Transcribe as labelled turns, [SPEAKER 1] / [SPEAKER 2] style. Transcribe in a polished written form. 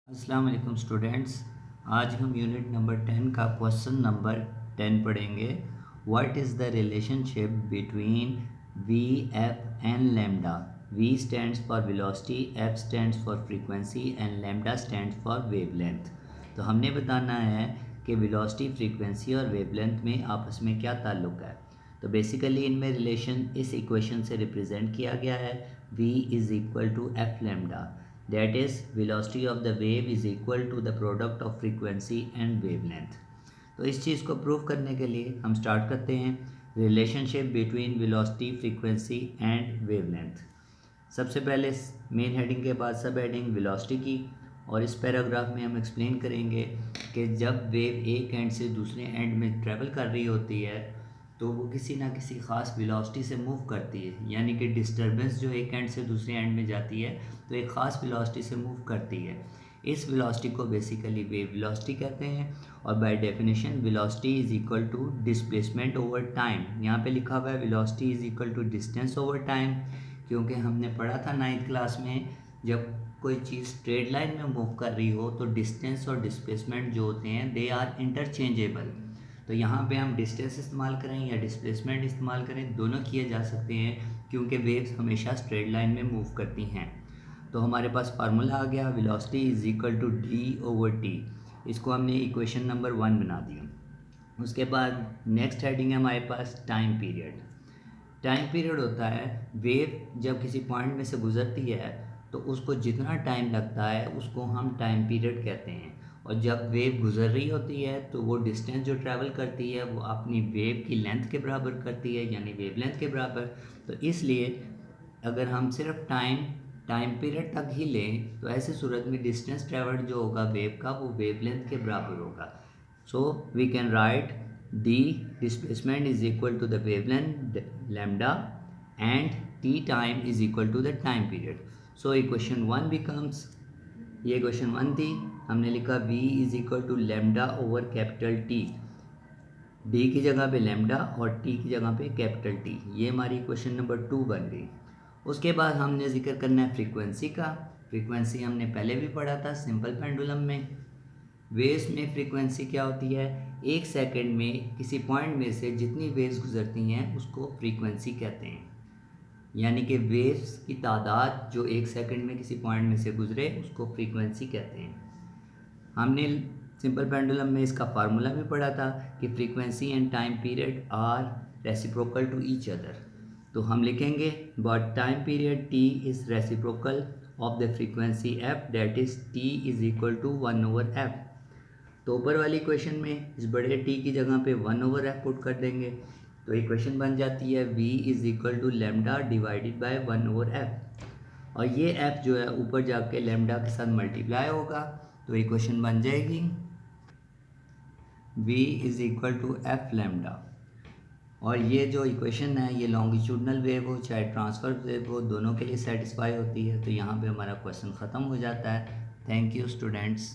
[SPEAKER 1] अस्सलाम वालेकुम स्टूडेंट्स। आज हम यूनिट नंबर 10 का क्वेश्चन नंबर 10 पढ़ेंगे। What is the relationship between V F and lambda. V stands for velocity, F stands for frequency and lambda stands for wavelength. तो हमने बताना है कि वेलोसिटी, फ्रीक्वेंसी और वेवलेंथ में आपस में क्या ताल्लुक़ है। तो बेसिकली इनमें रिलेशन इस इक्वेशन से रिप्रेजेंट किया गया है। v is equal to F lambda, that is velocity of the wave is equal to the product of frequency and wavelength। तो इस चीज़ को प्रूव करने के लिए हम स्टार्ट करते हैं relationship between velocity, frequency and wavelength. सबसे पहले मेन हेडिंग के बाद सब हेडिंग वेलोसिटी की, और इस पैराग्राफ में हम एक्सप्लेन करेंगे कि जब वेव एक एंड से दूसरे एंड में ट्रैवल कर रही होती है तो वो किसी ना किसी ख़ास वेलोसिटी से मूव करती है, यानी कि डिस्टर्बेंस जो एक एंड से दूसरे एंड में जाती है तो एक ख़ास वेलोसिटी से मूव करती है। इस वेलोसिटी को बेसिकली वेव वेलोसिटी कहते हैं, और by definition velocity is equal to displacement over time. यहाँ पे लिखा हुआ है velocity is equal to distance over time, क्योंकि हमने पढ़ा था 9th क्लास में जब कोई चीज़ स्ट्रेट लाइन में मूव कर रही हो तो डिस्टेंस और डिस्प्लेसमेंट जो होते हैं दे आर इंटरचेंजेबल। तो यहाँ पे हम डिस्टेंस इस्तेमाल करें या डिस्प्लेसमेंट इस्तेमाल करें, दोनों किए जा सकते हैं क्योंकि वेव्स हमेशा स्ट्रेट लाइन में मूव करती हैं। तो हमारे पास फार्मूला आ गया velocity is equal to D over T. इसको हमने इक्वेशन नंबर 1 बना दिया। उसके बाद नेक्स्ट हेडिंग है हमारे पास टाइम पीरियड। टाइम पीरियड होता है वेव जब किसी पॉइंट में से गुजरती है तो उसको जितना टाइम लगता है उसको हम टाइम पीरियड कहते हैं, और जब वेव गुजर रही होती है तो वो डिस्टेंस जो ट्रैवल करती है वो अपनी वेव की लेंथ के बराबर करती है, यानी वेव लेंथ के बराबर। तो इसलिए अगर हम सिर्फ टाइम पीरियड तक ही लें तो ऐसी सूरत में डिस्टेंस ट्रैवल्ड जो होगा वेव का वो वेव लेंथ के बराबर होगा। So we can write the displacement is equal to the wavelength lambda and t time is equal to the time period. So equation 1 becomes, ये equation 1 थी, हमने लिखा v is equal to lambda over capital T। d की जगह पे lambda और t की जगह पे capital T। ये हमारी equation नंबर 2 बन गई। उसके बाद हमने जिक्र करना है फ्रीक्वेंसी का। फ्रीक्वेंसी हमने पहले भी पढ़ा था सिंपल पेंडुलम में। वेव्स में फ्रीक्वेंसी क्या होती है, एक सेकंड में किसी पॉइंट में से जितनी वेव्स गुजरती हैं उसको फ्रीक्वेंसी कहते हैं, यानी कि वेव्स की तादाद जो एक सेकंड में किसी पॉइंट में से गुजरे उसको फ्रीक्वेंसी कहते हैं। हमने सिंपल पेंडुलम में इसका फार्मूला भी पढ़ा था कि frequency and time period are reciprocal to each other. तो हम लिखेंगे but time period t is reciprocal of the frequency f, that is t is equal to 1/f। तो ऊपर वाली इक्वेशन में इस बड़े t की जगह पे 1/f पुट कर देंगे तो इक्वेशन बन जाती है v is equal to lambda divided by 1/f, और ये f जो है ऊपर जाके लेमडा के साथ मल्टीप्लाई होगा तो इक्वेशन बन जाएगी v is equal to f lambda. और ये जो इक्वेशन है ये लॉन्गिट्यूडनल वेव हो चाहे ट्रांसफर वेव हो दोनों के लिए सेटिस्फाई होती है। तो यहाँ पे हमारा क्वेश्चन ख़त्म हो जाता है। Thank you students.